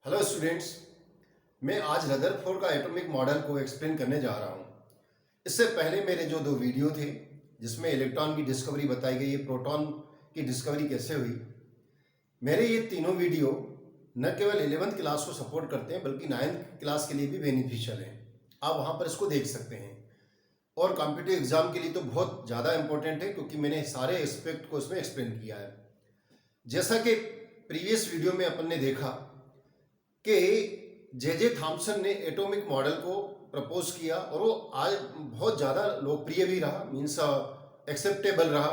Hello students, मैं आज Rutherford का एटॉमिक मॉडल को एक्सप्लेन करने जा रहा हूँ। इससे पहले मेरे जो दो वीडियो थे जिसमें इलेक्ट्रॉन की डिस्कवरी बताई गई है, प्रोटॉन की डिस्कवरी कैसे हुई, मेरे ये तीनों वीडियो न केवल 11th क्लास को सपोर्ट करते हैं बल्कि 9th क्लास के लिए भी बेनिफिशियल हैं। आप वहाँ पर इसको देख सकते हैं और कॉम्पिटिटिव एग्जाम के लिए तो बहुत ज़्यादा इंपॉर्टेंट है क्योंकि मैंने सारे एस्पेक्ट को इसमें एक्सप्लेन किया है। जैसा कि प्रीवियस वीडियो में अपन ने देखा कि जे थॉम्सन ने एटॉमिक मॉडल को प्रपोज किया और वो आज बहुत ज़्यादा लोकप्रिय भी रहा, मीन्स एक्सेप्टेबल रहा।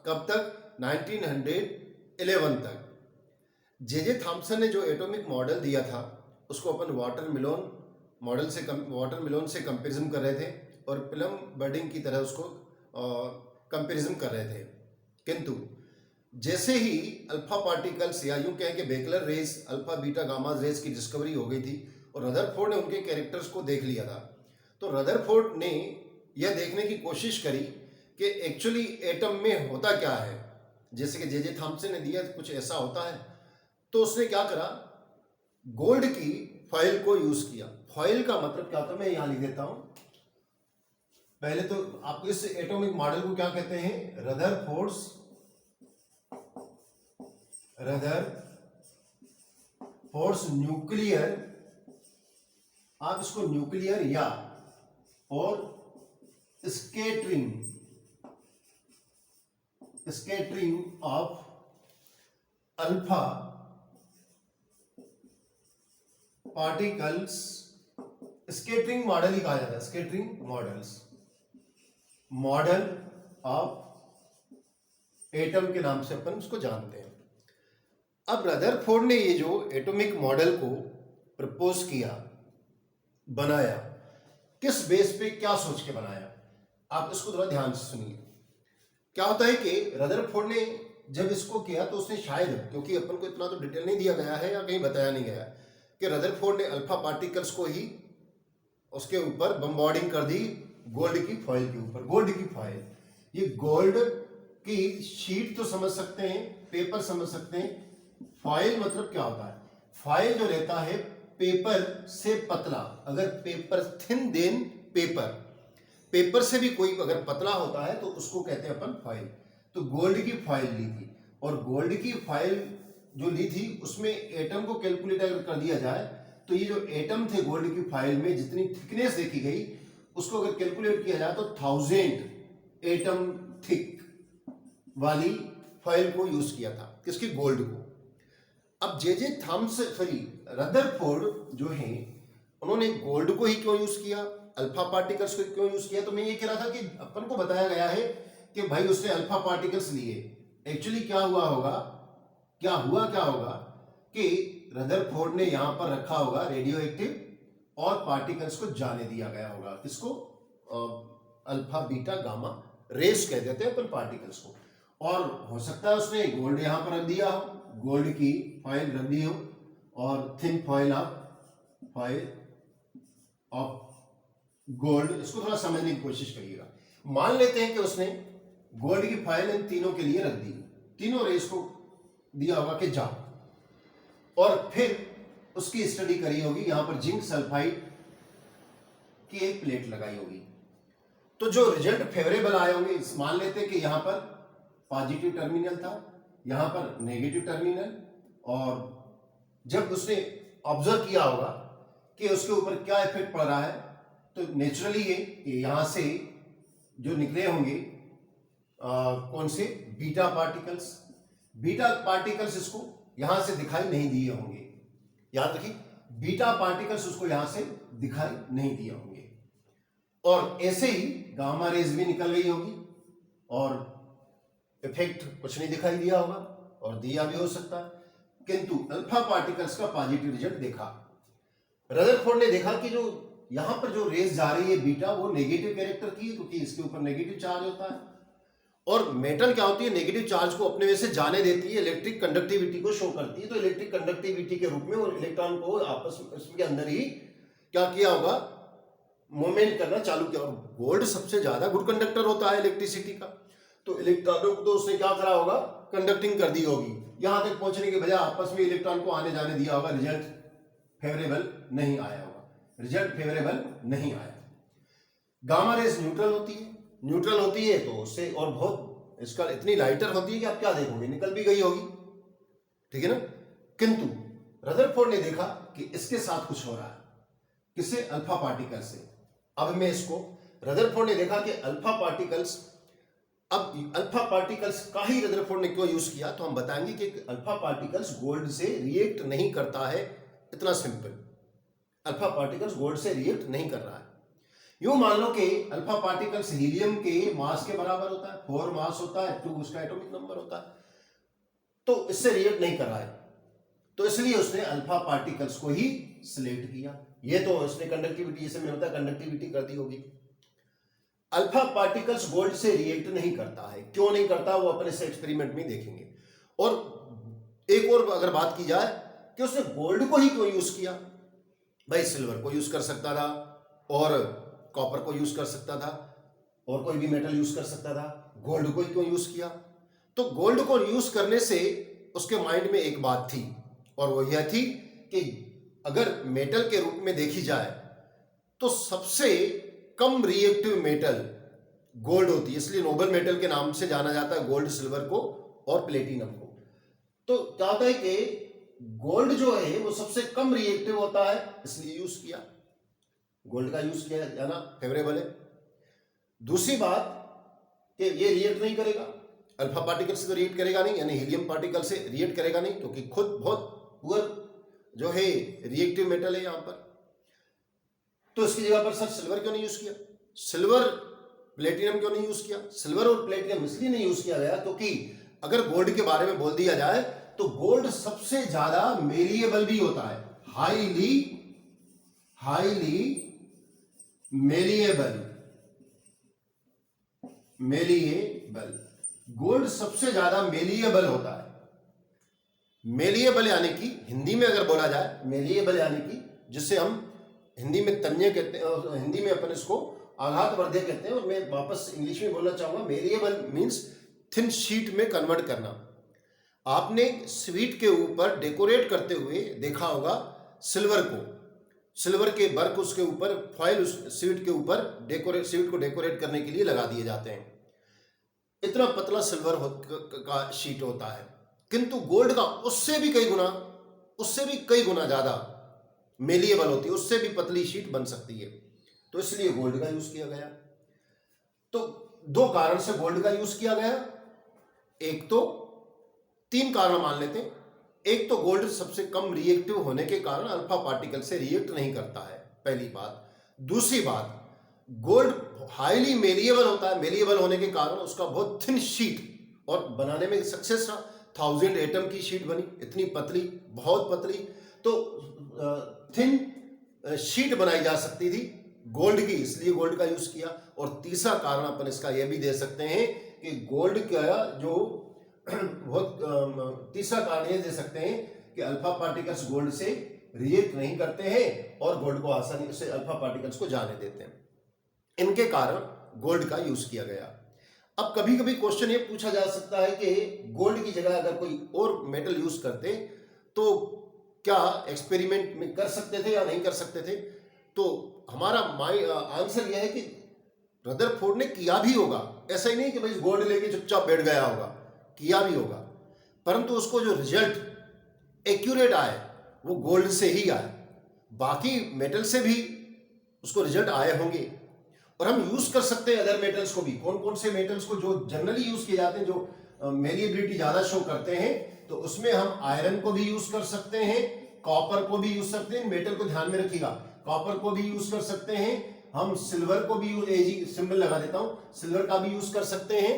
कब तक? 1911 तक। जे थॉम्सन ने जो एटॉमिक मॉडल दिया था उसको अपन वाटरमेलोन से कंपैरिजन कर रहे थे और प्लम बर्डिंग की तरह उसको कंपैरिजन कर रहे थे। किंतु जैसे ही अल्फा पार्टिकल्स या यूं कहें कि Becquerel rays, alpha beta gamma rays की डिस्कवरी हो गई थी और रदरफोर्ड ने उनके कैरेक्टर्स को देख लिया था, तो रदरफोर्ड ने यह देखने की कोशिश करी कि एक्चुअली एटम में होता क्या है। जैसे कि जे थॉम्सन ने दिया कुछ ऐसा होता है, तो उसने क्या करा, गोल्ड की फॉइल को यूज किया। फॉइल का मतलब क्या होता है मैं यहां लिख देता हूं। पहले तो आप इस एटॉमिक मॉडल को क्या कहते हैं? रदरफोर्ड्स न्यूक्लियर, आप इसको न्यूक्लियर या और scattering of alpha particles, scattering model ही कहा जाता है। स्केटरिंग मॉडल ऑफ एटम के नाम से अपन उसको जानते हैं। अब रदरफोर्ड ने ये जो एटॉमिक मॉडल को प्रपोज किया, बनाया, किस बेस पे, क्या सोच के बनाया, आप इसको थोड़ा ध्यान से सुनिए। क्या होता है कि रदरफोर्ड ने जब इसको किया तो उसने शायद, क्योंकि अपन को इतना तो डिटेल नहीं दिया गया है या कहीं बताया नहीं गया कि रदरफोर्ड ने अल्फा पार्टिकल्स को ही उसके ऊपर बम्बार्डिंग कर दी गोल्ड की फॉइल के ऊपर। गोल्ड की फॉइल, ये गोल्ड की शीट तो समझ सकते हैं, पेपर समझ सकते हैं। फॉइल मतलब क्या होता है? फॉइल जो रहता है पेपर से पतला, अगर पेपर थिन देन पेपर से भी कोई अगर पतला होता है तो उसको कहते हैं अपन फॉइल। तो गोल्ड की फॉइल ली थी और गोल्ड की फॉइल जो ली थी उसमें एटम को कैलकुलेट अगर कर दिया जाए तो ये जो एटम थे गोल्ड की फाइल में जितनी थिकनेस देखी गई उसको अगर कैलकुलेट किया जाए तो 1000 एटम थिक वाली फाइल को यूज किया था। किसकी? गोल्ड को। अब जे रदरफोर्ड जो है उन्होंने गोल्ड को ही क्यों यूज किया, अल्फा पार्टिकल्स को क्यों यूज किया? तो मैं ये कह रहा था कि अपन को बताया गया है कि भाई उसने अल्फा पार्टिकल्स लिए। एक्चुअली क्या होगा कि रदरफोर्ड ने यहां पर रखा होगा रेडियो एक्टिव और पार्टिकल्स को जाने दिया गया होगा। किसको? अल्फा बीटा गामा रेस कह देते हैं अपन पार्टिकल्स को। और हो सकता है उसने गोल्ड यहां पर रख दिया हो, गोल्ड की फॉइल रख दी हो और थिन फॉइल ऑफ गोल्ड। इसको थोड़ा समझने की कोशिश करिएगा। मान लेते हैं कि उसने गोल्ड की फॉइल इन तीनों के लिए रख दी, तीनों रेस को दिया होगा कि जाओ, और फिर उसकी स्टडी करी होगी। यहां पर जिंक सल्फाइड की एक प्लेट लगाई होगी, तो जो रिजल्ट फेवरेबल आए होंगे, मान लेते हैं कि यहां पर पॉजिटिव टर्मिनल था, यहां पर नेगेटिव टर्मिनल, और जब उसने ऑब्जर्व किया होगा कि उसके ऊपर क्या इफेक्ट पड़ रहा है, तो नेचुरली ये यहां से जो निकले होंगे कौन से? बीटा पार्टिकल्स इसको यहां से दिखाई नहीं दिए होंगे। याद रखिए, बीटा पार्टिकल्स उसको यहां से दिखाई नहीं दिए होंगे, और ऐसे ही गामा रेज भी निकल गई होगी और इफेक्ट कुछ नहीं दिखाई दिया होगा, और दिया भी हो सकता है, किंतु अल्फा पार्टिकल्स का पॉजिटिव रिजल्ट देखा। रदरफोर्ड ने देखा कि जो यहां पर जो रेज जा रही है बीटा, वो नेगेटिव कैरेक्टर की है क्योंकि इसके ऊपर नेगेटिव चार्ज होता है, और मेटल क्या होती है? नेगेटिव चार्ज को अपने में से जाने देती है, इलेक्ट्रिक कंडक्टिविटी को शो करती है। तो इलेक्ट्रिक कंडक्टिविटी के रूप में वो इलेक्ट्रॉन को आपस में इसके अंदर ही क्या किया होगा? मूवमेंट करना चालू किया। और गोल्ड सबसे ज्यादा गुड कंडक्टर होता है इलेक्ट्रिसिटी का, तो इलेक्ट्रॉनों को तो उसने क्या करा होगा? कंडक्टिंग कर दी होगी। यहां तक पहुंचने के बजाय आपस में इलेक्ट्रॉन को आने जाने दिया होगा। रिजल्ट फेवरेबल नहीं आया होगा, रिजल्ट फेवरेबल नहीं आया। गामा रेस न्यूट्रल होती है, न्यूट्रल होती है तो उससे और बहुत इसका इतनी लाइटर होती है कि आप क्या देखोगे, निकल भी गई होगी, ठीक है ना। किंतु रदरफोर्ड ने देखा कि इसके साथ कुछ हो रहा है, किससे, अल्फा पार्टिकल से। अब मैं इसको, रदरफोर्ड ने देखा कि अल्फा पार्टिकल्स, अब अल्फा पार्टिकल्स का ही रदरफोर्ड ने क्यों यूज किया, तो हम बताएंगे कि अल्फा पार्टिकल्स गोल्ड से रिएक्ट नहीं करता है, इतना सिंपल। अल्फा पार्टिकल्स गोल्ड से रिएक्ट नहीं कर रहा है। यूं मान लो कि अल्फा पार्टिकल्स हीलियम के मास के बराबर होता है, 4 मास होता है, 2 उसका एटॉमिक नंबर होता है, तो इससे रिएक्ट नहीं कर रहा है, तो इसलिए उसने अल्फा पार्टिकल्स को ही सिलेक्ट किया। ये तो इसने कंडक्टिविटी, जैसे मैंने बताया कंडक्टिविटी कर दी होगी। अल्फा पार्टिकल्स गोल्ड से रिएक्ट नहीं करता है, क्यों नहीं करता वो अपने से एक्सपेरिमेंट में देखेंगे। और एक और अगर बात की जाए कि उसने गोल्ड को ही क्यों यूज किया, भाई सिल्वर को यूज कर सकता था और कॉपर को यूज कर सकता था और कोई भी मेटल यूज कर सकता था, गोल्ड को ही क्यों यूज किया। तो गोल्ड को यूज करने से उसके माइंड में एक बात थी, और वो यह थी कि अगर मेटल के रूप में देखी जाए तो सबसे कम रिएक्टिव मेटल गोल्ड होती है, इसलिए नोबल मेटल के नाम से जाना जाता है गोल्ड, सिल्वर को और प्लेटिनम को। तो क्या होता है कि गोल्ड जो है वो सबसे कम रिएक्टिव होता है, इसलिए यूज किया, गोल्ड का यूज किया जाना फेवरेबल है। दूसरी बात कि ये रिएक्ट नहीं करेगा, अल्फा पार्टिकल से तो रिएक्ट करेगा नहीं, यानी हीलियम पार्टिकल से रिएक्ट करेगा नहीं, क्योंकि खुद बहुत पुअर जो है रिएक्टिव मेटल है यहां पर। तो इसकी जगह पर सर सिल्वर क्यों नहीं यूज किया, सिल्वर प्लेटिनम क्यों नहीं यूज किया। सिल्वर और प्लेटिनम इसलिए नहीं यूज किया गया क्योंकि अगर गोल्ड के बारे में बोल दिया जाए तो गोल्ड सबसे ज्यादा मेलिएबल भी होता है, हाईली मेलिएबल गोल्ड सबसे ज्यादा मेलिएबल होता है। मेलिएबल यानी कि हिंदी में अगर बोला जाए, मेलिएबल यानी कि जिससे हम हिंदी में तन्य कहते हैं, हिंदी में अपन इसको आघातवर्धक कहते हैं, और मैं वापस इंग्लिश में बोलना चाहूंगा, मेलिएबल मींस थिन शीट में कन्वर्ट करना। आपने स्वीट के ऊपर डेकोरेट करते हुए देखा होगा सिल्वर को, सिल्वर के वर्क उसके ऊपर फॉइल उस स्वीट के ऊपर स्वीट को डेकोरेट करने के लिए लगा दिए जाते हैं, इतना पतला सिल्वर का शीट होता है। किंतु गोल्ड का उससे भी कई गुना ज्यादा मेलिएबल होती है, उससे भी पतली शीट बन सकती है, तो इसलिए गोल्ड का यूज किया गया। तो 2 कारण से गोल्ड का यूज किया गया, एक तो 3 कारण मान लेते हैं। एक तो गोल्ड सबसे कम रिएक्टिव होने के कारण अल्फा पार्टिकल से रिएक्ट नहीं करता है, पहली बात। दूसरी बात, गोल्ड हाईली मेलिएबल होता है, मेलिएबल होने के कारण उसका बहुत थिन शीट, और बनाने में सक्सेस रहा, 1000 एटम की शीट बनी, इतनी पतली, बहुत पतली, तो थिन शीट बनाई जा सकती थी गोल्ड की, इसलिए गोल्ड का यूज किया। और तीसरा कारण अपन इसका यह भी दे सकते हैं कि गोल्ड का जो बहुत तीसरा कारण यह दे सकते हैं कि अल्फा पार्टिकल्स गोल्ड से रिएक्ट नहीं करते हैं और गोल्ड को आसानी से अल्फा पार्टिकल्स को जाने देते हैं, इनके कारण गोल्ड का यूज किया गया। अब कभी कभी क्वेश्चन ये पूछा जा सकता है कि गोल्ड की जगह अगर कोई और मेटल यूज करते तो क्या एक्सपेरिमेंट में कर सकते थे या नहीं कर सकते थे। तो हमारा आंसर यह है कि रदरफोर्ड ने किया भी होगा, ऐसा ही नहीं कि भाई गोल्ड लेके चुपचाप बैठ गया होगा, किया भी होगा, परंतु उसको जो रिजल्ट एक्यूरेट आए वो गोल्ड से ही आए, बाकी मेटल से भी उसको रिजल्ट आए होंगे। और हम यूज कर सकते हैं अदर मेटल्स को भी। कौन कौन से मेटल्स को जो जनरली यूज किए जाते हैं, जो मेलिएबिलिटी ज्यादा शो करते हैं, तो उसमें हम आयरन को भी यूज कर सकते हैं, कॉपर को भी यूज करते हैं, मेटल को ध्यान में रखिएगा, कॉपर को भी यूज कर सकते हैं, हम सिल्वर को भी एजी सिंबल लगा देता हूं, सिल्वर का भी यूज कर सकते हैं,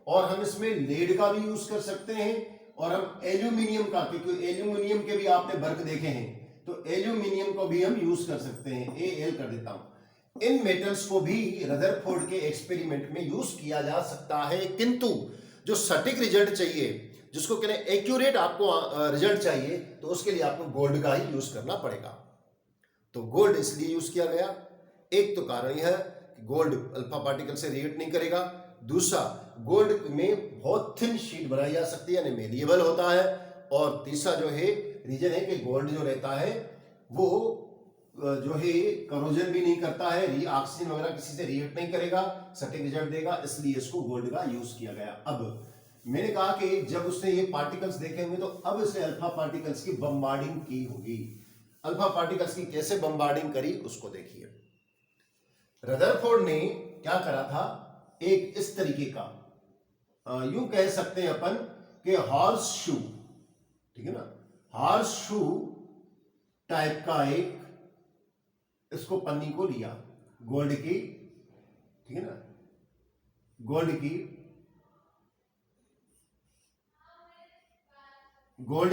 और हम इसमें लेड का भी यूज कर सकते हैं, और हम एल्यूमिनियम का, क्योंकि एल्यूमिनियम के भी आपने वर्ग देखे हैं, तो एल्यूमिनियम को भी हम यूज कर सकते हैं, Al कर देता हूं। इन मेटल्स को भी रदरफोर्ड के एक्सपेरिमेंट में यूज किया जा सकता है, किंतु जो सटीक रिजल्ट चाहिए, जिसको कहते हैं एक्यूरेट आपको रिजल्ट चाहिए, तो उसके लिए आपको गोल्ड का ही यूज करना पड़ेगा। तो गोल्ड इसलिए यूज किया गया, एक तो कारण यह है कि गोल्ड अल्फा पार्टिकल से रिएक्ट नहीं करेगा, दूसरा गोल्ड में बहुत थिन शीट बनाई जा सकती है, यानी मेलिएबल होता है, और तीसरा जो है रीजन है कि गोल्ड जो रहता है वो जो है करोजन भी नहीं करता है, ऑक्सीजन वगैरह किसी से रिएक्ट नहीं करेगा, सटीक रिजल्ट देगा, इसलिए इसको गोल्ड का यूज किया गया। अब मैंने कहा कि जब उसने ये पार्टिकल्स देखे होंगे तो अब उसने अल्फा पार्टिकल्स की बम्बार्डिंग की होगी। अल्फा पार्टिकल्स की कैसे बम्बार्डिंग करी उसको देखिए। रदरफोर्ड ने क्या करा था, एक इस तरीके का यूं कह सकते हैं अपन कि हॉर्स शू, ठीक है ना, हॉर्स शू टाइप का एक इसको पन्नी को लिया गोल्ड की, ठीक है ना, गोल्ड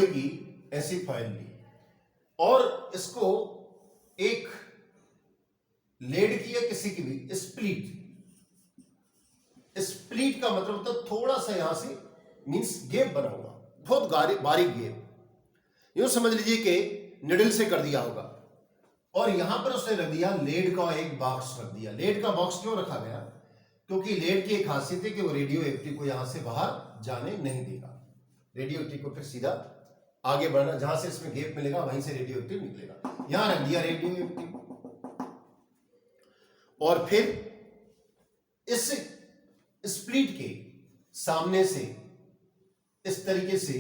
की ऐसी फॉइल ली और इसको एक लेड किया किसी की भी स्प्लिट। स्प्लिट का मतलब होता थोड़ा सा यहां से मींस गैप बना हुआ, बहुत बारीक गैप, यूं समझ लीजिए कि निडल से कर दिया होगा। और यहां पर उसने रख दिया लेड का एक बॉक्स रख दिया। लेड का बॉक्स क्यों रखा गया, क्योंकि लेड की एक खासियत है कि वो रेडियो एक्टिव को यहां से बाहर जाने नहीं देगा। रेडियो एक्टिव को फिर सीधा आगे बढ़ना, जहां से इसमें गैप मिलेगा वहीं से रेडियो एक्टिव निकलेगा। यहां रख दिया रेडियो एक्टिव और फिर इस स्प्लिट के सामने से इस तरीके से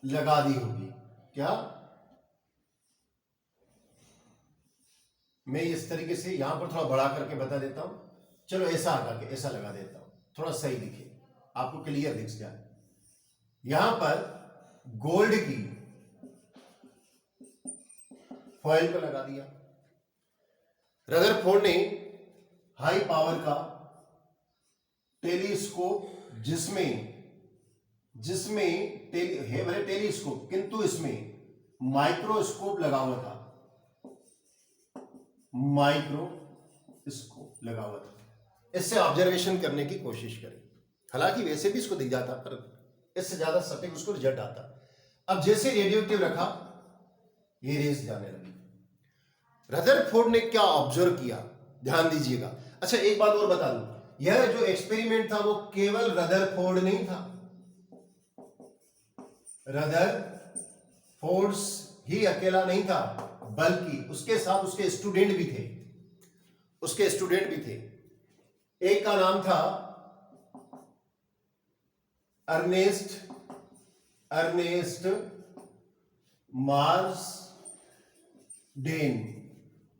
लगा दी होगी। क्या मैं इस तरीके से यहां पर थोड़ा बड़ा करके बता देता हूं, चलो ऐसा आकर के ऐसा लगा देता हूं, थोड़ा सही दिखे, आपको क्लियर दिख जाए। यहां पर गोल्ड की फॉइल पर लगा दिया। रदरफोर्ड ने हाई पावर का टेलीस्कोप, जिसमें है भले टेलीस्कोप किंतु इसमें माइक्रोस्कोप लगा हुआ था, माइक्रोस्कोप लगा हुआ था। इससे ऑब्जर्वेशन करने की कोशिश करी, हालांकि वैसे भी इसको दिख जाता पर इससे ज्यादा सटीक उसको रिजल्ट आता। अब जैसे रेडियोएक्टिव रखा, ये रेस जाने लगी। रदरफोर्ड ने क्या ऑब्जर्व किया, ध्यान दीजिएगा। अच्छा एक बात और बता दूं, यह जो एक्सपेरिमेंट था वो केवल रदरफोर्ड नहीं था, रदरफोर्ड ही अकेला नहीं था, बल्कि उसके साथ उसके स्टूडेंट भी थे। एक का नाम था अर्नेस्ट मार्सडेन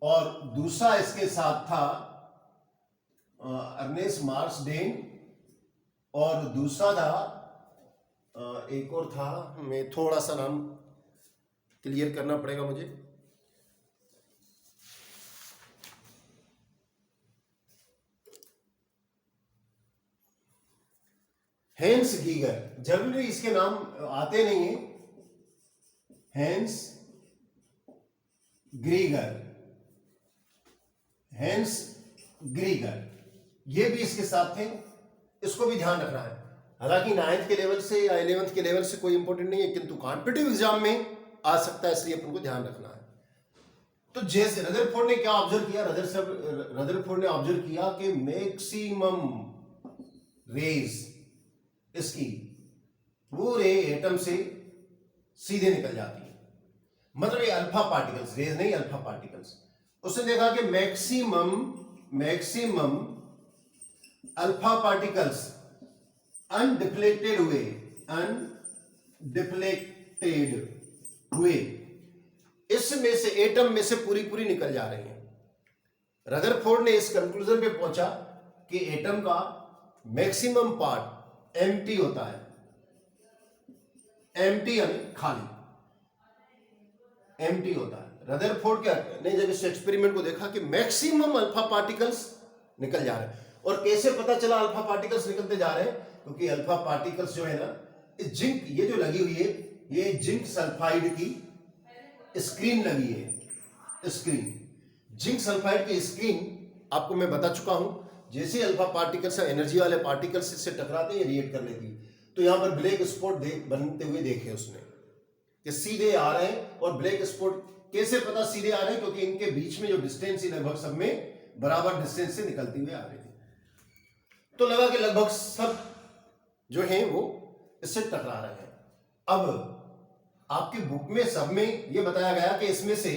और दूसरा इसके साथ था अर्नेस्ट मार्सडेन और दूसरा था एक और था, मैं थोड़ा सा नाम क्लियर करना पड़ेगा मुझे। हेंस गीगर, जरूरी इसके नाम आते नहीं है, हेंस ग्रीगर, ये भी इसके साथ थे, इसको भी ध्यान रखना है। हालांकि 9th के लेवल से या 11th के लेवल से कोई इंपॉर्टेंट नहीं है, किंतु कॉम्पिटिटिव एग्जाम में आ सकता है, इसलिए अपन को ध्यान रखना है। तो जैसे रदरफोर्ड ने क्या ऑब्जर्व किया, रदरफोर्ड ने ऑब्जर्व किया कि मैक्सिमम रेज इसकी पूरे एटम से सीधे निकल जाती है, मतलब ये अल्फा पार्टिकल्स, रेज नहीं अल्फा पार्टिकल्स। उसने देखा कि मैक्सिमम अल्फा पार्टिकल्स अनडिफ्लेक्टेड हुए इसमें से एटम में से पूरी निकल जा रही हैं। रदरफोर्ड ने इस कंक्लूजन पे पहुंचा कि एटम का मैक्सिमम पार्ट एम्प्टी होता है, एम्प्टी यानी खाली, एम्प्टी होता है। रदरफोर्ड ने जब इस एक्सपेरिमेंट को देखा कि मैक्सिमम अल्फा पार्टिकल्स निकल जा रहे हैं, और कैसे पता चला अल्फा पार्टिकल्स निकलते जा रहे हैं, क्योंकि अल्फा पार्टिकल्स जो है ना, जिंक ये जो लगी हुई है, ये जिंक सल्फाइड की स्क्रीन लगी है, जिंक सल्फाइड की स्क्रीन आपको मैं बता चुका हूं। जैसे अल्फा पार्टिकल्स एनर्जी वाले पार्टिकल्स इससे टकराते हैं, रिएक्ट कर लेती है। तो यहां पर ब्लैक स्पॉट बनते हुए देखे उसने कि सीधे आ रहे हैं, और ब्लैक स्पॉट कैसे पता सीधे आ रहे हैं, क्योंकि इनके बीच में जो डिस्टेंस है लगभग सब में बराबर डिस्टेंस से निकलती हुई आ रही थी। तो लगा कि लगभग सब जो है वो इससे टकरा रहे हैं। अब आपकी बुक में सब में ये बताया गया कि इसमें से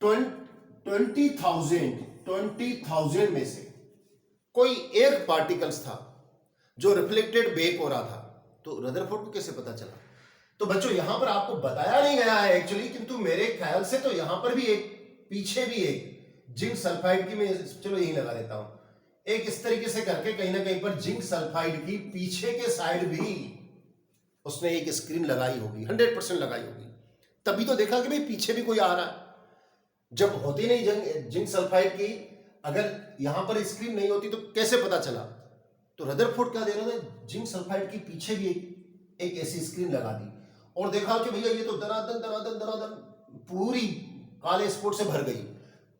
20,000 में से कोई एक पार्टिकल्स था जो रिफ्लेक्टेड बेक हो रहा था। तो रदरफोर्ड को कैसे पता चला? तो बच्चों यहां पर आपको बताया नहीं गया है एक्चुअली, किंतु मेरे ख्याल से तो यहां पर भी एक, पीछे भी एक जिंक सल्फाइड की, मैं चलो यही लगा देता हूं, एक इस तरीके से करके कहीं ना कहीं पर जिंक सल्फाइड की पीछे के साइड भी उसने एक स्क्रीन लगाई होगी, 100% लगाई होगी। तभी तो देखा कि भाई पीछे भी कोई आ रहा है। जब होती नहीं जिंक सल्फाइड की, अगर यहां पर स्क्रीन नहीं होती तो कैसे पता चला? तो रदरफोर्ड क्या दे रहा था, जिंक सल्फाइड की पीछे भी एक ऐसी स्क्रीन लगा दी और देखा कि भैया ये तो दनादन दनादन दनादन पूरी काले स्पॉट से भर गई,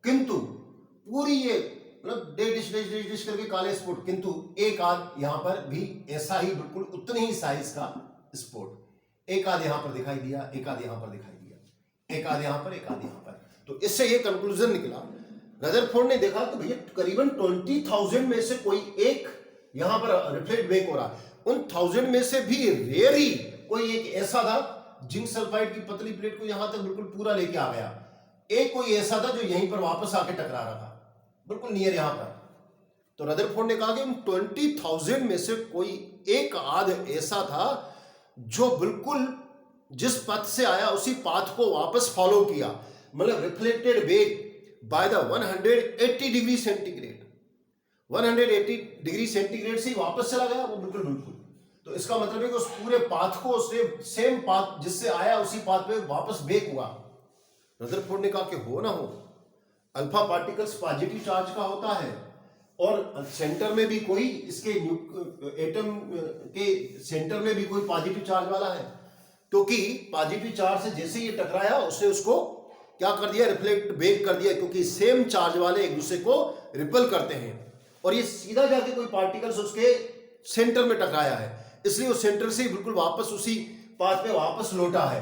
किंतु पूरी ये मतलब डिश डिश डिश डिश करके काले स्पॉट, किंतु एक आध यहां पर भी ऐसा ही बिल्कुल उतनी ही साइज का स्पॉट, एक आध यहां पर दिखाई दिया, एक आध यहां पर दिखाई दिया, एक आध यहां पर, एक आध यहां पर। तो इससे ये कंक्लूजन निकला, रदरफोर्ड ने देखा कि भैया करीबन 20,000 में से कोई एक यहां पर रिफ्लेक्ट बेक हो रहा है। उन 1000 में से भी रेयरी कोई एक ऐसा था, जिंक सल्फाइड की पतली प्लेट को यहां तक बिल्कुल पूरा लेके आ गया, एक कोई ऐसा था जो यहीं पर वापस आके टकरा रहा था बिल्कुल नियर यहां पर। तो रदरफोर्ड ने कहा कि उन 20,000 में से कोई एक आध ऐसा था जो बिल्कुल जिस पथ से आया उसी पाथ को वापस फॉलो किया, मतलब reflected back by the 180 degree centigrade, 180 degree centigrade से ही वापस चला गया वो बिल्कुल बिल्कुल। तो इसका मतलब है कि उस पूरे पाथ को उसने सेम पाथ जिससे आया उसी पाथ पे वापस बेक हुआ। रदरफोर्ड ने कहा कि हो ना हो, अल्फा पार्टिकल्स पॉजिटिव चार्ज का होता है और सेंटर में भी कोई इसके एटम के सेंटर में भी कोई पॉजिटिव चार्ज वाला है, क्योंकि पॉजिटिव चार्ज से जैसे ये टकराया उसने उसको क्या कर दिया, रिफ्लेक्ट बेक कर दिया, क्योंकि सेम चार्ज वाले एक दूसरे को रिपल करते हैं और ये सीधा जाके कोई पार्टिकल्स उसके सेंटर में टकराया है, इसलिए वो सेंटर से बिल्कुल वापस उसी पाथ पे वापस लौटा है।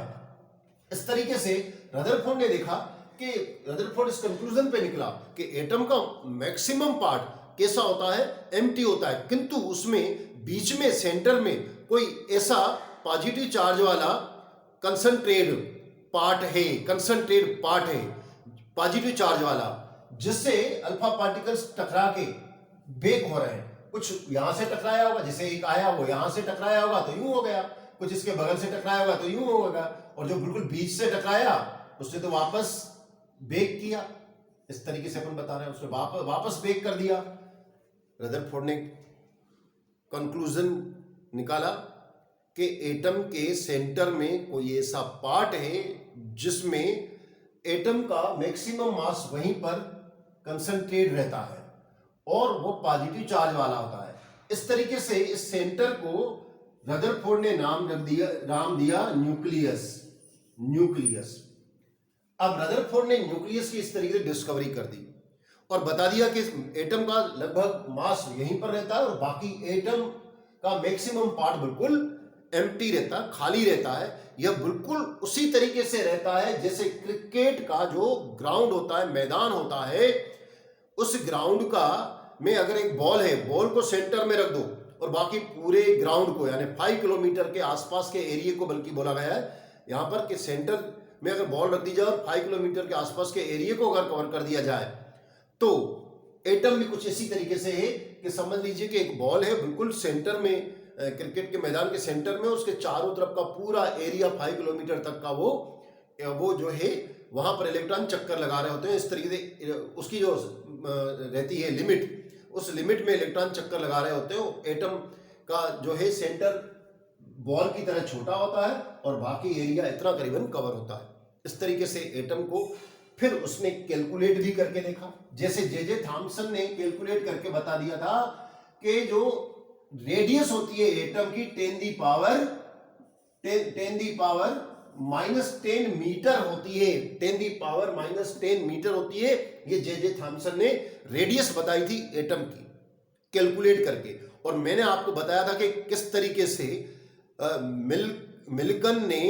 इस तरीके से रदरफोर्ड ने देखा कि रदरफोर्ड इस कंक्लूजन पे निकला कि एटम का मैक्सिमम पार्ट कैसा होता है, एम्प्टी होता है, किंतु उसमें बीच में सेंटर में कोई ऐसा पॉजिटिव चार्ज वाला कंसंट्रेट पार्ट है पॉजिटिव चार्ज वाला, जिससे अल्फा पार्टिकल्स टकरा के बेक हो रहे हैं। कुछ यहां से टकराया होगा, जैसे एक आया वो यहां से टकराया होगा तो यूं हो गया, कुछ इसके बगल से टकराया होगा तो यूं होगा, और जो बिल्कुल बीच से टकराया उसने तो वापस बेक किया। इस तरीके से अपन बता रहे हैं, उसने वापस बेक कर दिया। रदरफोर्ड ने कंक्लूजन निकाला कि एटम के सेंटर में कोई ऐसा पार्ट है जिसमें एटम का मैक्सिमम मास वहीं पर कंसंट्रेट रहता है और वो पॉजिटिव चार्ज वाला होता है। इस तरीके से इस सेंटर को रदरफोर्ड ने नाम दिया न्यूक्लियस। अब रदरफोर्ड ने न्यूक्लियस की इस तरीके से डिस्कवरी कर दी और बता दिया कि एटम का लगभग मास यहीं पर रहता है और बाकी एटम का मैक्सिमम पार्ट बिल्कुल एम्प्टी रहता है, खाली रहता है। यह बिल्कुल उसी तरीके से रहता है जैसे क्रिकेट का जो ग्राउंड होता है, मैदान होता है, उस ग्राउंड का में अगर एक बॉल है, बॉल को सेंटर में रख दो और बाकी पूरे ग्राउंड को यानी 5 किलोमीटर के आसपास के एरिया को, बल्कि बोला गया है यहां पर कि सेंटर में अगर बॉल रख दी जाए और 5 किलोमीटर के आसपास के एरिया को अगर कवर कर दिया जाए तो एटम भी कुछ इसी तरीके से है कि समझ लीजिए कि एक बॉल है बिल्कुल सेंटर में, क्रिकेट के मैदान के सेंटर में, उसके चारों तरफ का पूरा एरिया 5 किलोमीटर तक का वो जो है वहां पर इलेक्ट्रॉन चक्कर लगा रहे होते हैं। इस तरीके से उसकी जो रहती है लिमिट, उस लिमिट में इलेक्ट्रॉन चक्कर लगा रहे होते हैं। एटम का जो है सेंटर बॉल की तरह छोटा होता है और बाकी एरिया इतना करीबन कवर होता है। इस तरीके से एटम को फिर उसने कैलकुलेट भी करके देखा, जैसे जे थॉम्सन ने कैलकुलेट करके बता दिया था कि जो रेडियस होती है एटम की 10 दी पावर -10 मीटर होती है, 10 दी पावर -10 मीटर होती है। ये जे थॉम्सन ने रेडियस बताई थी एटम की कैलकुलेट करके, और मैंने आपको बताया था कि किस तरीके से मिल्कन ने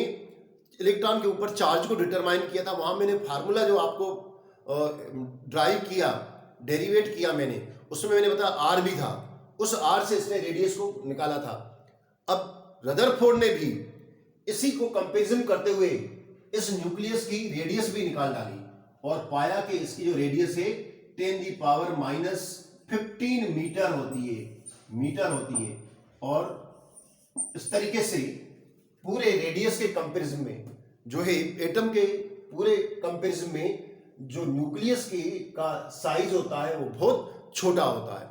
इलेक्ट्रॉन के ऊपर चार्ज को डिटरमाइन किया था। वहां मैंने फार्मूला जो आपको ड्राइव किया, डेरिवेट किया मैंने, उसमें मैंने बताया आर भी था, उस आर से इसने रेडियस को निकाला था। अब रदरफोर्ड ने भी इसी को कंपेरिजन करते हुए इस न्यूक्लियस की रेडियस भी निकाल डाली और पाया कि इसकी जो रेडियस है 10⁻⁻15 मीटर होती है। और इस तरीके से पूरे रेडियस के कंपैरिजन में जो है एटम के पूरे कंपैरिजन में जो न्यूक्लियस की का साइज होता है वो बहुत छोटा होता है।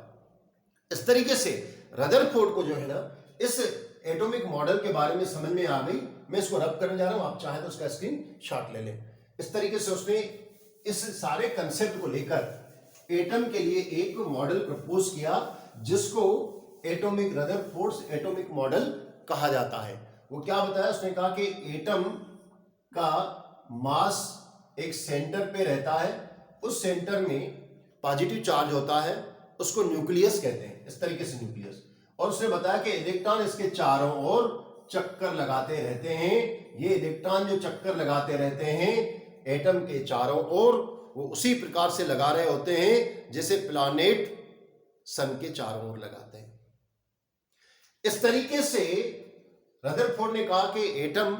इस तरीके से रदरफोर्ड को जो है ना इस एटॉमिक मॉडल के बारे में समझ में आ गई। मैं इसको रब करने जा रहा हूं, आप चाहें तो उसका स्क्रीन शॉट ले लें। इस तरीके से उसने इस सारे कंसेप्ट को लेकर एटम के लिए एक मॉडल प्रपोज किया जिसको एटॉमिक रदरफोर्ड्स एटॉमिक मॉडल कहा जाता है। वो क्या बताया, उसने कहा कि एटम का मास एक सेंटर पे रहता है, उस सेंटर में पॉजिटिव चार्ज होता है, उसको न्यूक्लियस कहते हैं। इस तरीके से न्यूक्लियस। और उसने बताया कि इलेक्ट्रॉन इसके चारों ओर चक्कर लगाते रहते हैं। ये इलेक्ट्रॉन जो चक्कर लगाते रहते हैं एटम के चारों ओर, वो उसी प्रकार से लगा रहे होते हैं जैसे प्लैनेट सन के चारों ओर लगाते हैं। इस तरीके से रदरफोर्ड ने कहा कि एटम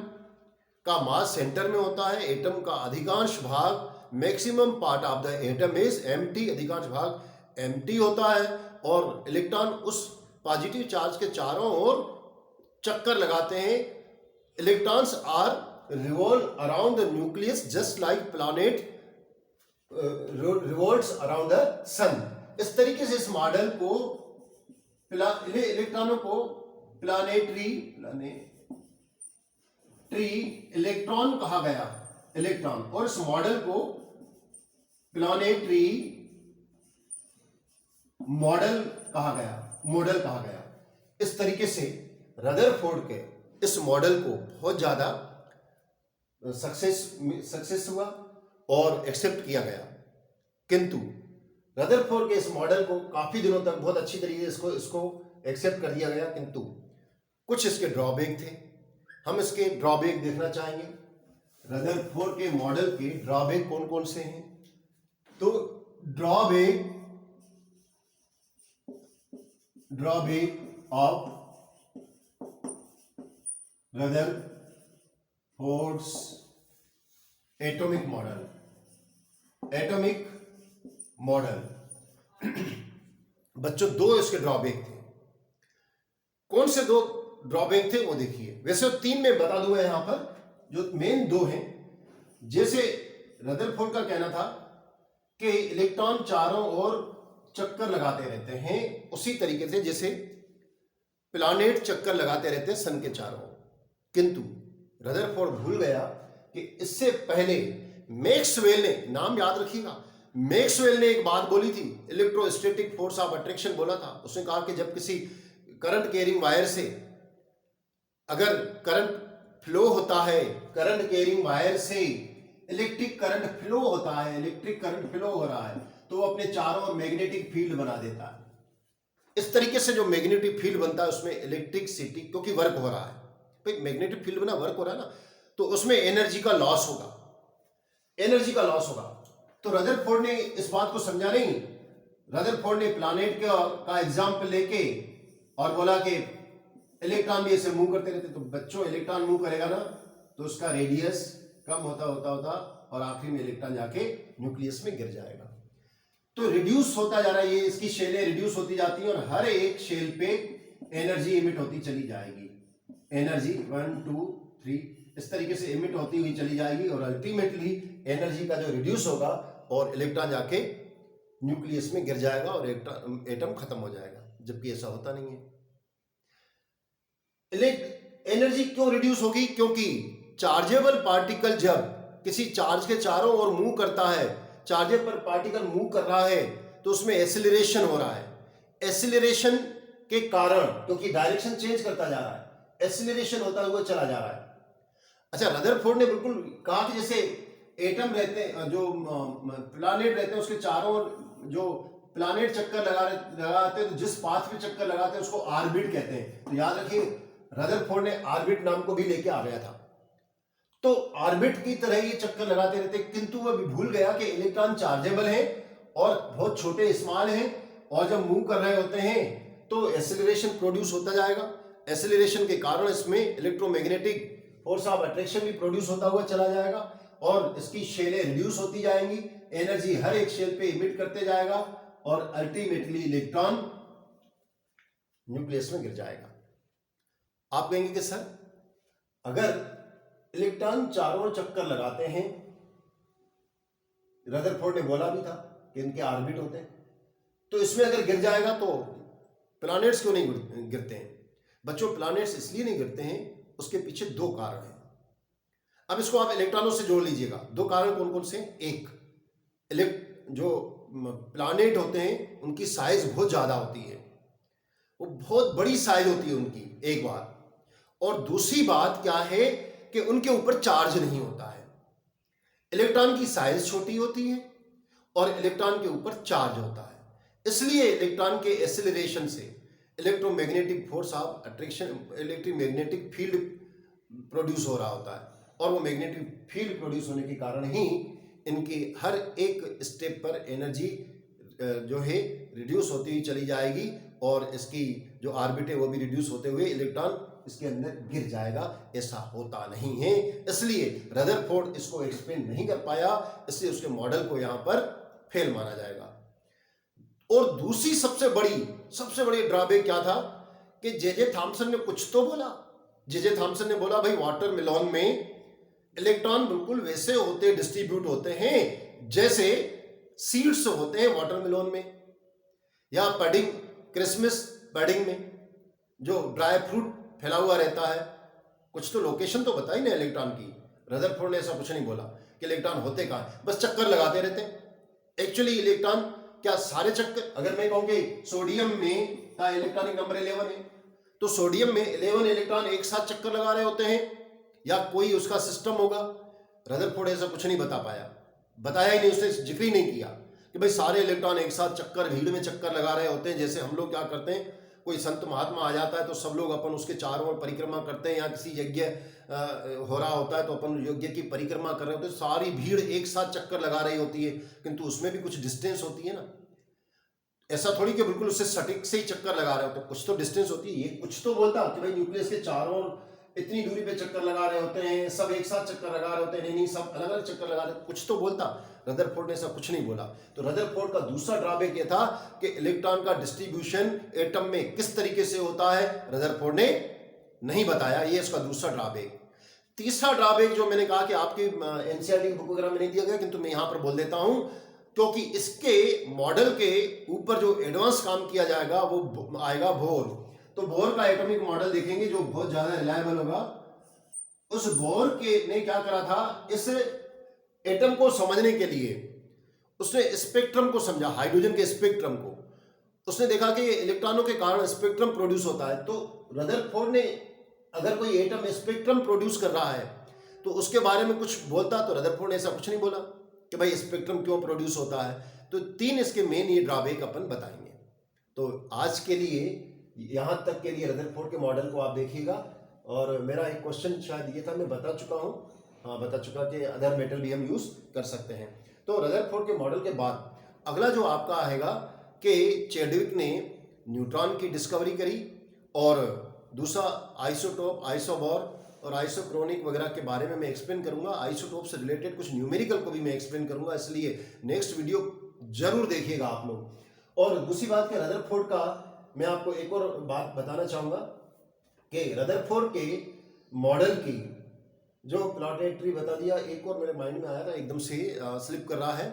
का मास सेंटर में होता है, एटम का अधिकांश भाग maximum part of the atom is empty, अधिकांश भाग एम्प्टी होता है और इलेक्ट्रॉन उस पॉजिटिव चार्ज के चारों ओर चक्कर लगाते हैं। Electrons are revolve around the nucleus just like planet revolves around the sun. इस तरीके से इस मॉडल को इलेक्ट्रॉनों को प्लानेटरी इलेक्ट्रॉन कहा गया, इलेक्ट्रॉन, और इस मॉडल को प्लानेटरी मॉडल कहा गया। इस तरीके से रदरफोर्ड के इस मॉडल को बहुत ज्यादा सक्सेस हुआ और एक्सेप्ट किया गया। किंतु रदरफोर्ड के इस मॉडल को काफी दिनों तक बहुत अच्छी तरीके से इसको एक्सेप्ट कर दिया गया, किंतु कुछ इसके ड्रॉबैक थे। हम इसके ड्रॉबैक देखना चाहेंगे। रदरफोर्ड के मॉडल के ड्रॉबैक कौन कौन से हैं? तो drawback of Rutherford's atomic model बच्चों दो इसके ड्रॉबैक थे। कौन से दो ड्रॉबैक थे वो देखिए। वैसे तो तीन में बता दूंगा यहां पर, जो मेन दो हैं। जैसे रदरफोर्ड का कहना था कि इलेक्ट्रॉन चारों ओर चक्कर लगाते रहते हैं, उसी तरीके से जैसे प्लैनेट चक्कर लगाते रहते हैं सन के चारों ओर। किंतु रदरफोर्ड भूल गया कि इससे पहले मैक्सवेल ने, नाम याद रखिएगा, मैक्सवेल ने एक बात बोली थी, इलेक्ट्रोस्टैटिक फोर्स ऑफ अट्रैक्शन बोला था। उसने कहा कि जब किसी करंट कैरिंग वायर से अगर करंट फ्लो होता है, करंट कैरिंग वायर से इलेक्ट्रिक करंट फ्लो होता है, इलेक्ट्रिक करंट फ्लो हो रहा है, तो वो अपने चारों ओर मैग्नेटिक फील्ड बना देता है। इस तरीके से जो मैग्नेटिक फील्ड बनता है उसमें इलेक्ट्रिसिटी, क्योंकि वर्क हो रहा है, भाई मैग्नेटिक फील्ड बना, वर्क हो रहा है ना, तो उसमें एनर्जी का लॉस होगा। तो रदरफोर्ड ने इस बात को समझा नहीं। रदरफोर्ड ने प्लैनेट का एग्जाम्पल लेके और बोला कि इलेक्ट्रॉन भी ऐसे मूव करते रहते, तो बच्चों इलेक्ट्रॉन मूव करेगा ना तो उसका रेडियस कम होता और आखिरी में इलेक्ट्रॉन जाके न्यूक्लियस में गिर जाएगा। तो रिड्यूस होता जा रहा है, ये इसकी शेलें रिड्यूस होती जाती हैं और हर एक शेल पे एनर्जी इमिट होती चली जाएगी। एनर्जी 1 2 3 इस तरीके से इमिट होती हुई चली जाएगी और अल्टीमेटली एनर्जी का जो रिड्यूस होगा और इलेक्ट्रॉन जाके न्यूक्लियस में गिर जाएगा और एटम खत्म हो जाएगा, जबकि ऐसा होता नहीं है। एनर्जी क्यों रिड्यूस होगी? क्योंकि चार्जेबल पार्टिकल जब किसी चार्ज के चारों ओर मूव करता है, चार्जेबल पार्टिकल मूव कर रहा है तो उसमें एक्सीलरेशन हो रहा है। एक्सीलरेशन के कारण, क्योंकि डायरेक्शन चेंज करता जा रहा है, एक्सीलरेशन होता हुआ चला जा रहा है। अच्छा, रदरफोर्ड ने बिल्कुल कहा कि जैसे एटम रहते हैं, जो प्लैनेट रहते हैं, उसके चारों ओर जो प्लैनेट चक्कर लगाते हैं, तो जिस पाथ पे चक्कर लगाते हैं उसको ऑर्बिट कहते हैं। तो याद रखिए, रदरफोर्ड ने ऑर्बिट नाम को भी लेके आ गया था। तो ऑर्बिट की तरह ये चक्कर लगाते रहते, किंतु वह भी भूल गया कि इलेक्ट्रॉन चार्जेबल है और बहुत छोटे स्मॉल हैं, और जब मूव कर रहे होते हैं तो एक्सीलरेशन प्रोड्यूस होता जाएगा। एक्सीलरेशन के कारण इसमें इलेक्ट्रोमैग्नेटिक फोर्स ऑफ अट्रैक्शन भी प्रोड्यूस होता हुआ चला जाएगा और इसकी शेलें रिड्यूस होती जाएंगी, एनर्जी हर एक शेल पे इमिट करते जाएगा और अल्टीमेटली इलेक्ट्रॉन न्यूक्लियस में गिर जाएगा। आप कहेंगे कि सर अगर इलेक्ट्रॉन चारों ओर चक्कर लगाते हैं, रदरफोर्ड ने बोला भी था कि इनके ऑर्बिट होते हैं, तो इसमें अगर गिर जाएगा तो प्लैनेट्स क्यों नहीं गिरते हैं? बच्चों प्लैनेट्स इसलिए नहीं गिरते हैं, उसके पीछे दो कारण हैं। अब इसको आप इलेक्ट्रॉनों से जोड़ लीजिएगा। दो कारण कौन कौन से? एक, जो प्लैनेट होते हैं उनकी साइज बहुत ज्यादा होती है, वो बहुत बड़ी साइज होती है उनकी, एक बात। और दूसरी बात क्या है कि उनके ऊपर चार्ज नहीं होता है। इलेक्ट्रॉन की साइज छोटी होती है और इलेक्ट्रॉन के ऊपर चार्ज होता है, इसलिए इलेक्ट्रॉन के एक्सेलरेशन से electromagnetic force of attraction, electric magnetic field produce हो रहा होता है और वो मैग्नेटिक फील्ड प्रोड्यूस होने के कारण ही इनकी हर एक स्टेप पर एनर्जी जो है रिड्यूस होती हुई चली जाएगी और इसकी जो ऑर्बिट है वो भी रिड्यूस होते हुए इलेक्ट्रॉन इसके अंदर गिर जाएगा। ऐसा होता नहीं है, इसलिए रदरफोर्ड इसको एक्सप्लेन नहीं कर पाया, इसलिए उसके मॉडल को यहां पर फेल माना जाएगा। और दूसरी सबसे बड़ी ड्रॉबैक क्या था कि जे थॉमसन ने कुछ तो बोला। जे थॉमसन ने बोला भाई वाटरमेलन में इलेक्ट्रॉन बिल्कुल वैसे होते डिस्ट्रीब्यूट होते हैं जैसे सीड्स होते हैं वाटरमेलन में, या पडिंग, क्रिसमस पडिंग में जो ड्राई फ्रूट फैला हुआ रहता है। कुछ तो लोकेशन तो बताई ना इलेक्ट्रॉन की। रदरफोर्ड ने ऐसा कुछ नहीं बोला कि इलेक्ट्रॉन होते कहां, बस चक्कर लगाते रहते हैं। एक्चुअली इलेक्ट्रॉन क्या सारे चक्कर, अगर मैं कहूं कि सोडियम में का इलेक्ट्रॉनिक नंबर 11 है, तो सोडियम में 11 इलेक्ट्रॉन एक साथ चक्कर लगा रहे होते हैं या कोई उसका सिस्टम होगा? रदरफोर्ड ऐसा कुछ नहीं बता पाया, बताया ही नहीं, उसने जिक्र ही नहीं किया कि भाई सारे इलेक्ट्रॉन एक साथ चक्कर, भीड़ में चक्कर लगा रहे होते हैं। जैसे हम लोग क्या करते हैं, कोई संत महात्मा आ जाता है तो सब लोग अपन उसके चारों ओर परिक्रमा करते हैं, या किसी यज्ञ हो रहा होता है तो अपन यज्ञ की परिक्रमा कर रहे होते हैं, सारी भीड़ एक साथ चक्कर लगा रही होती है, किंतु उसमें भी कुछ डिस्टेंस होती है ना। ऐसा थोड़ी कि बिल्कुल उससे सटीक से ही चक्कर लगा रहे होते हैं, कुछ तो डिस्टेंस होती है। ये कुछ तो बोलता कि भाई न्यूक्लियस के चारों ओर इतनी दूरी पे चक्कर लगा रहे होते हैं, सब एक साथ चक्कर लगा रहे होते हैं, नहीं सब अलग अलग चक्कर लगा रहे हैं, कुछ तो बोलता। रदरफोर्ड ने ऐसा कुछ नहीं बोला। तो रदरफोर्ड का दूसरा ड्रॉबैक ये था कि इलेक्ट्रॉन का डिस्ट्रीब्यूशन एटम में किस तरीके से होता है, रदरफोर्ड ने नहीं बताया। ये इसका दूसरा ड्रॉबैक। तीसरा ड्रॉबैक जो मैंने कहा कि आपकी एनसीईआरटी बुक वगैरह में नहीं दिया गया, किंतु मैं यहां पर बोल देता हूं, क्योंकि इसके मॉडल के ऊपर जो एडवांस काम किया जाएगा वो आएगा बोर। तो बोर का एटॉमिक मॉडल देखेंगे जो बहुत ज्यादा रिलायबल होगा। उस बोर के ने क्या करा था, इस एटम को समझने के लिए उसने स्पेक्ट्रम को समझा, हाइड्रोजन के स्पेक्ट्रम को। उसने देखा कि इलेक्ट्रॉनों के कारण स्पेक्ट्रम प्रोड्यूस होता है। तो रदरफोर्ड ने अगर कोई एटम स्पेक्ट्रम प्रोड्यूस कर रहा है तो उसके बारे में कुछ बोलता, तो रदरफोर्ड ने ऐसा कुछ नहीं बोला कि भाई स्पेक्ट्रम क्यों प्रोड्यूस होता है। तो तीन इसके मेन ये ड्रॉबैक अपन बताएंगे। तो आज के लिए यहां तक के लिए रदरफोर्ड के मॉडल को आप देखिएगा। और मेरा एक क्वेश्चन शायद ये था, मैं बता चुका हूं, हाँ बता चुका कि अदर मेटल भी हम यूज कर सकते हैं। तो रदरफोर्ड के मॉडल के बाद अगला जो आपका आएगा कि चैडविक ने न्यूट्रॉन की डिस्कवरी करी, और दूसरा आइसोटोप, आइसोबॉर और आइसोक्रोनिक वगैरह के बारे में मैं एक्सप्लेन करूंगा। आइसोटोप से रिलेटेड कुछ न्यूमेरिकल को भी मैं एक्सप्लेन करूंगा, इसलिए नेक्स्ट वीडियो जरूर देखिएगा आप लोग। और दूसरी बात कि रदरफोर्ड का मैं आपको एक और बात बताना चाहूंगा कि रदरफोर्ड के मॉडल की जो प्लैनेटरी बता दिया, एक और मेरे माइंड में आया था, एकदम से स्लिप कर रहा है,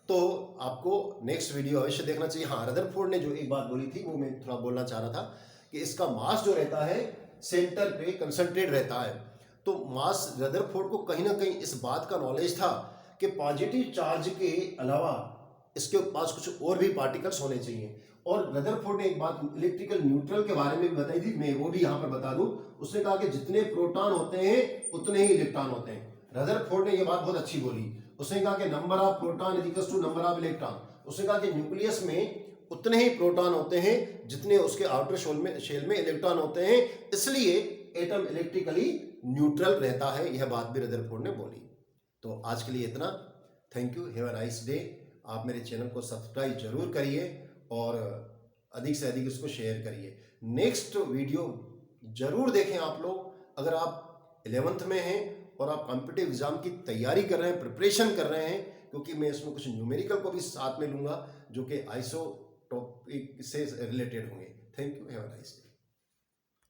तो आपको नेक्स्ट वीडियो अवश्य देखना चाहिए। हाँ, रदरफोर्ड ने जो एक बात बोली थी वो मैं थोड़ा बोलना चाह रहा था कि इसका मास जो रहता है सेंटर पे कंसंट्रेट रहता है। तो मास, रदरफोर्ड को कहीं ना कहीं इस बात का नॉलेज था कि पॉजिटिव चार्ज के अलावा इसके पास कुछ और भी पार्टिकल्स होने चाहिए। और रदरफोर्ड ने एक बात इलेक्ट्रिकल न्यूट्रल के बारे में भी बताई थी, मैं वो भी यहाँ पर बता दूं। उसने कहा कि जितने प्रोटॉन होते हैं उतने ही इलेक्ट्रॉन होते हैं। रदरफोर्ड ने ये बात बहुत अच्छी बोली। उसने कहा कि number of proton is equal to number of electron. उसने कहा कि न्यूक्लियस में उतने ही प्रोटॉन होते हैं जितने उसके आउटर शेल में इलेक्ट्रॉन होते हैं, इसलिए एटम इलेक्ट्रिकली न्यूट्रल रहता है। यह बात भी रदरफोर्ड ने बोली। तो आज के लिए इतना। Thank you, have a nice day. आप मेरे चैनल को सब्सक्राइब जरूर करिए और अधिक से अधिक इसको शेयर करिए। नेक्स्ट वीडियो जरूर देखें आप लोग। अगर आप 11th में हैं और आप कॉम्पिटिटिव एग्जाम की तैयारी कर रहे हैं, प्रिपरेशन कर रहे हैं, क्योंकि मैं इसमें कुछ न्यूमेरिकल को भी साथ में लूंगा जो कि आइसो टॉपिक से रिलेटेड होंगे। Thank you, have a nice day.